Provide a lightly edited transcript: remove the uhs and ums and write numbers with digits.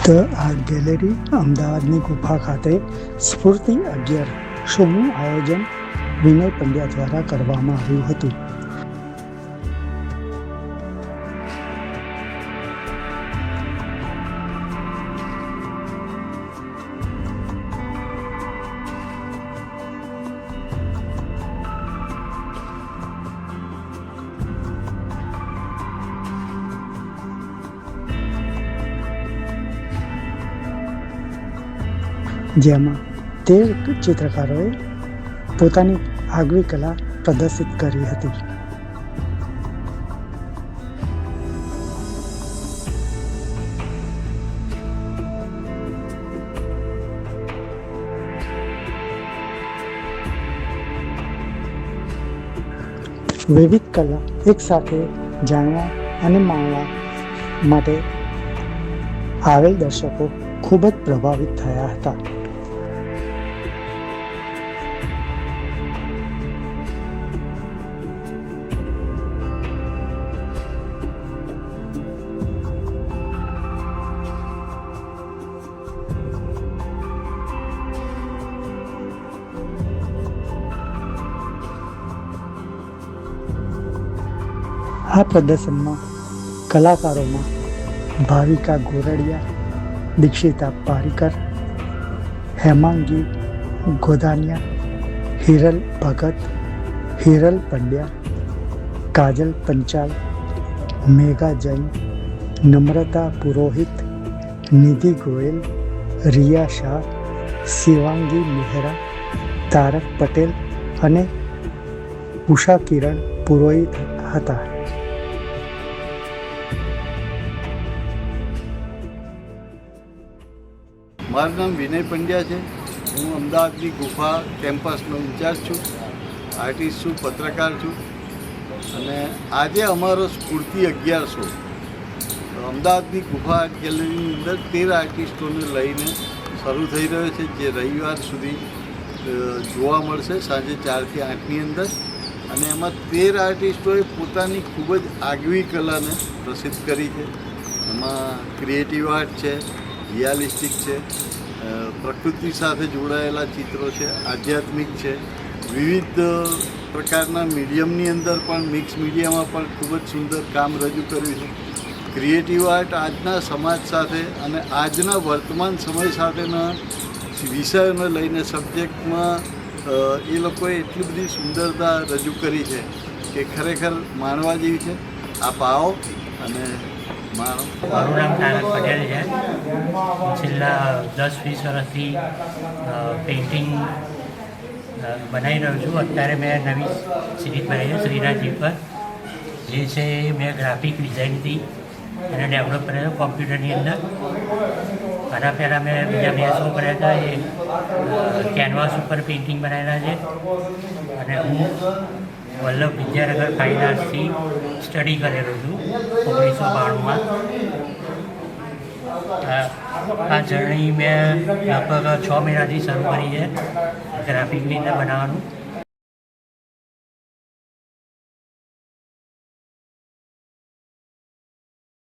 તો આ ગેલેરી અમદાવાદની ગુફા ખાતે સ્ફૂર્તિ 11 શોનું આયોજન વિનય પંડ્યા દ્વારા કરવામાં આવ્યું હતું. જેમાં 13 ચિત્રકારોએ પોતાની આગવી કલા પ્રદર્શિત કરી હતી. વિવિધ કલા એકસાથે જાણવા અને માણવા માટે આવેલ દર્શકો ખૂબ જ પ્રભાવિત થયા હતા. આ પ્રદર્શનમાં કલાકારોમાં ભાવિકા ગોરડિયા, દીક્ષિતા પારીકર, હેમાંગી ગોધાનિયા, હિરલ ભગત, હિરલ પંડ્યા, કાજલ પંચાલ, મેઘા જૈન, નમ્રતા પુરોહિત, નિધિ ગોયલ, રિયા શાહ, શિવાંગી મહેરા, તારક પટેલ અને ઉષા કિરણ પુરોહિત હતા. મારું નામ વિનય પંડ્યા છે. હું અમદાવાદની ગુફા કેમ્પસનો ઇન્ચાર્જ છું, આર્ટિસ્ટ છું, પત્રકાર છું. અને આજે અમારો સ્ફૂર્તિ 11 શો અમદાવાદની ગુફા ગેલેરીની અંદર 13 આર્ટિસ્ટોને લઈને શરૂ થઈ રહ્યો છે, જે રવિવાર સુધી જોવા મળશે સાંજે 4 થી 8ની અંદર. અને એમાં 13 આર્ટિસ્ટોએ પોતાની ખૂબ જ આગવી કલાને પ્રસિદ્ધ કરી છે. એમાં ક્રિએટિવ આર્ટ છે, રિયાલિસ્ટિક છે, પ્રકૃતિ સાથે જોડાયેલા ચિત્રો છે, આધ્યાત્મિક છે, વિવિધ પ્રકારના મીડિયમની અંદર પણ મિક્સ મીડિયામાં પણ ખૂબ જ સુંદર કામ રજૂ કર્યું છે. ક્રિએટિવ આર્ટ આજના સમાજ સાથે અને આજના વર્તમાન સમય સાથેના વિષયોને લઈને સબ્જેક્ટમાં એ લોકોએ એટલી બધી સુંદરતા રજૂ કરી છે કે ખરેખર માણવા જેવી છે. આપ આવો અને મારું નામ તારક પટેલ છે. છેલ્લા 10-20 વર્ષથી પેઇન્ટિંગ બનાવી રહ્યો છું. અત્યારે મેં નવી સિરીઝ બનાવી છે શ્રીનાથજી પર, જે છે મેં ગ્રાફિક ડિઝાઇનથી એને ડેવલપ કર્યો કોમ્પ્યુટરની અંદર. આના પહેલાં મેં બીજા 2 શો કર્યા હતા, એ કેનવાસ ઉપર પેઇન્ટિંગ બનાવેલા છે. અને હું વલ્લભ વિદ્યાનગર ફાઇન આર્ટ્સથી સ્ટડી કરેલો છું 1992માં. આ જર્ની મેં લગભગ 6 મહિનાથી શરૂ કરી છે ગ્રાફિકની અંદર બનાવવાનું.